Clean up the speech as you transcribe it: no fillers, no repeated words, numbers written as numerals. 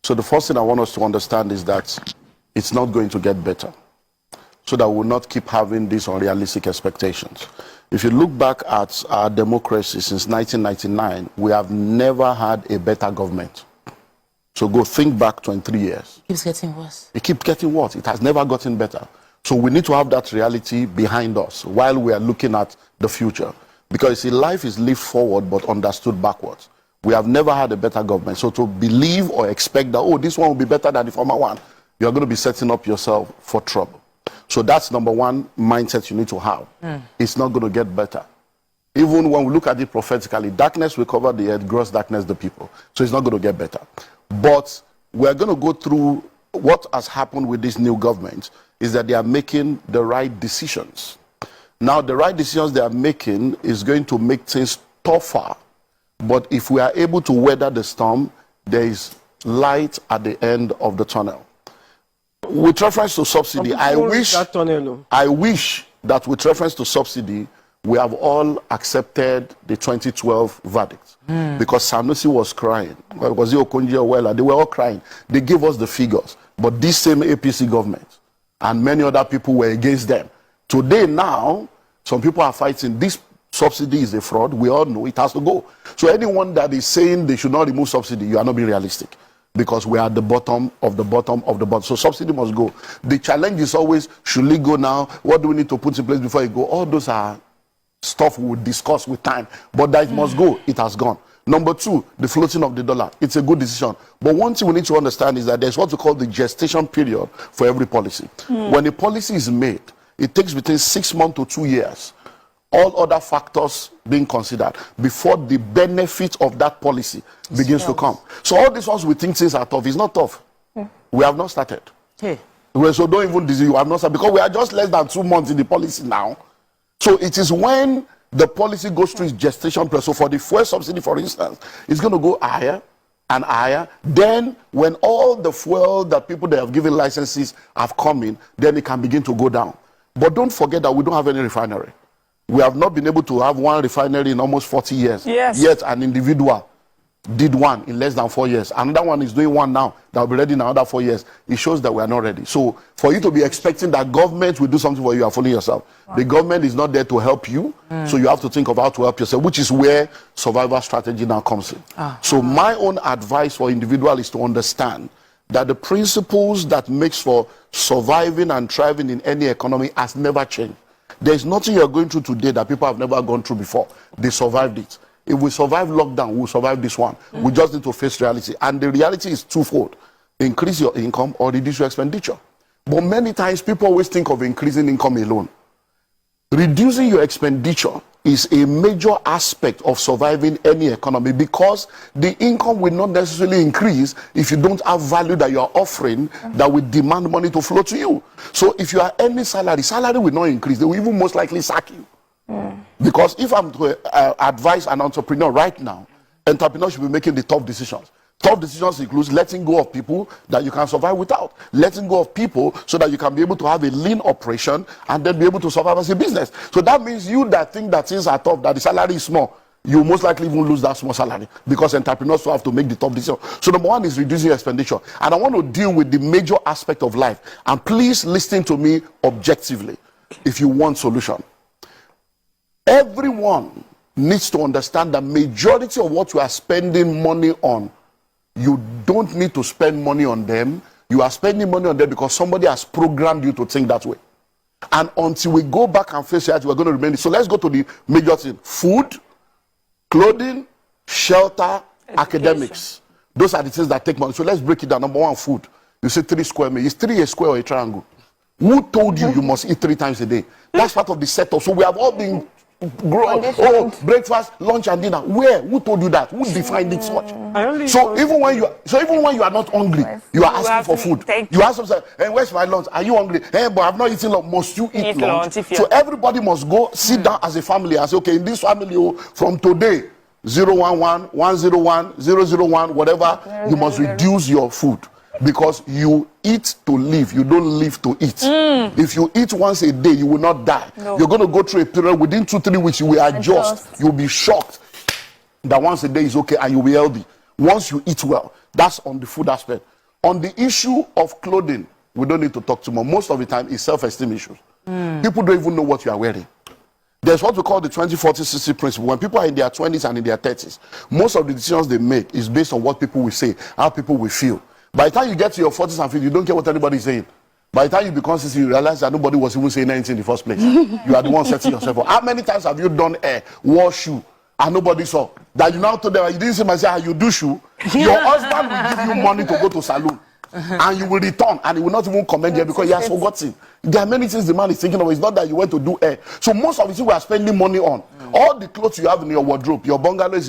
So the first thing I want us to understand is that it's not going to get better, so that we'll not keep having these unrealistic expectations. If you look back at our democracy since 1999, we have never had a better government. So go think back 23 years. It keeps getting worse. It keeps getting worse. It has never gotten better. So we need to have that reality behind us while we are looking at the future. Because see, life is lived forward but understood backwards. We have never had a better government. So to believe or expect that, oh, this one will be better than the former one, you're going to be setting up yourself for trouble. So that's number one mindset you need to have. It's not going to get better. Even when we look at it prophetically, darkness will cover the earth, gross darkness the people. So it's not going to get better. But we're going to go through what has happened with this new government is that they are making the right decisions. Now, the right decisions they are making is going to make things tougher. But if we are able to weather the storm, there is light at the end of the tunnel. With reference to subsidy, I wish that with reference to subsidy, we have all accepted the 2012 verdict. Because Sanusi was crying. Was it Okonjo Iweala? They were all crying. They gave us the figures. But this same APC government and many other people were against them. Today now, some people are fighting. This subsidy is a fraud. We all know it has to go. So anyone that is saying they should not remove subsidy, you are not being realistic. Because we are at the bottom of the bottom of the bottom. So subsidy must go. The challenge is always, should it go now? What do we need to put in place before it go? All those are stuff we will discuss with time. But that it must go, it has gone. Number two, the floating of the dollar. It's a good decision. But one thing we need to understand is that there's what we call the gestation period for every policy. When a policy is made, it takes between 6 months to 2 years, all other factors being considered, before the benefit of that policy begins to come. So all these ones we think things are tough. It's not tough. We have not started. So don't even disease, you have not started, because we are just less than 2 months in the policy now. So it is when the policy goes through its gestation period. So for the fuel subsidy, for instance, it's going to go higher and higher. Then when all the fuel that people that have given licenses have come in, then it can begin to go down. But don't forget that we don't have any refinery. We have not been able to have one refinery in almost 40 years. Yet an individual did one in less than 4 years. Another one is doing one now that will be ready in another 4 years. It shows that we are not ready. So for you to be expecting that government will do something for you, you are fooling yourself. The government is not there to help you. So you have to think of how to help yourself, which is where survival strategy now comes in. So my own advice for individual is to understand that the principles that makes for surviving and thriving in any economy has never changed. There's nothing you're going through today that people have never gone through before. They survived it. If we survive lockdown, we'll survive this one. We just need to face reality. And the reality is twofold. Increase your income or reduce your expenditure. But many times people always think of increasing income alone. Reducing your expenditure is a major aspect of surviving any economy, because the income will not necessarily increase if you don't have value that you are offering that will demand money to flow to you. So if you are earning salary will not increase. They will even most likely sack you. Because if I'm to advise an entrepreneur right now, entrepreneurs should be making the tough decisions. Tough decisions includes letting go of people that you can survive without. Letting go of people so that you can be able to have a lean operation and then be able to survive as a business. So that means you that think that things are tough, that the salary is small, you most likely even lose that small salary, because entrepreneurs will have to make the tough decision. So number one is reducing your expenditure. And I want to deal with the major aspect of life. And please listen to me objectively if you want solution. Everyone needs to understand that majority of what you are spending money on, you don't need to spend money on them. You are spending money on them because somebody has programmed you to think that way. And until we go back and face reality, we're going to remain. So let's go to the major thing. Food, clothing, shelter, academics. Those are the things that take money. So let's break it down. Number one, food. You say 3 square meters. Is 3 a square or a triangle? Who told you you must eat 3 times a day? That's part of the setup. So we have all been breakfast, lunch, and dinner. Where? Who told you that? Who defined it such? So even when you are not hungry, you are asking for food. You ask them, hey, where's my lunch? Are you hungry? Hey, but I've not eaten lunch. Must you eat lunch? So everybody must go sit down as a family and say, okay, in this family, from today, 011, 101, 001, whatever, you must reduce your food. Because you eat to live, you don't live to eat. If you eat once a day, you will not die. You're going to go through a period within 2-3 weeks, you will adjust. You'll be shocked that once a day is okay and you'll be healthy. Once you eat well, that's on the food aspect. On the issue of clothing, we don't need to talk too much. Most of the time, it's self-esteem issues. People don't even know what you are wearing. There's what we call the 20-40-60 principle. When people are in their 20s and in their 30s, most of the decisions they make is based on what people will say, how people will feel. By the time you get to your 40s and 50s, you don't care what anybody is saying. By the time you become 60, you realize that nobody was even saying anything in the first place. You are the one setting yourself up. How many times have you done hair, wore shoe, and nobody saw? That you now told them, you didn't see myself, how you do shoe. Your husband will give you money to go to salon. And you will return, and he will not even comment there because he has forgotten. There are many things the man is thinking of. It's not that you went to do hair. So most of the things we are spending money on. All the clothes you have in your wardrobe, your bungalow is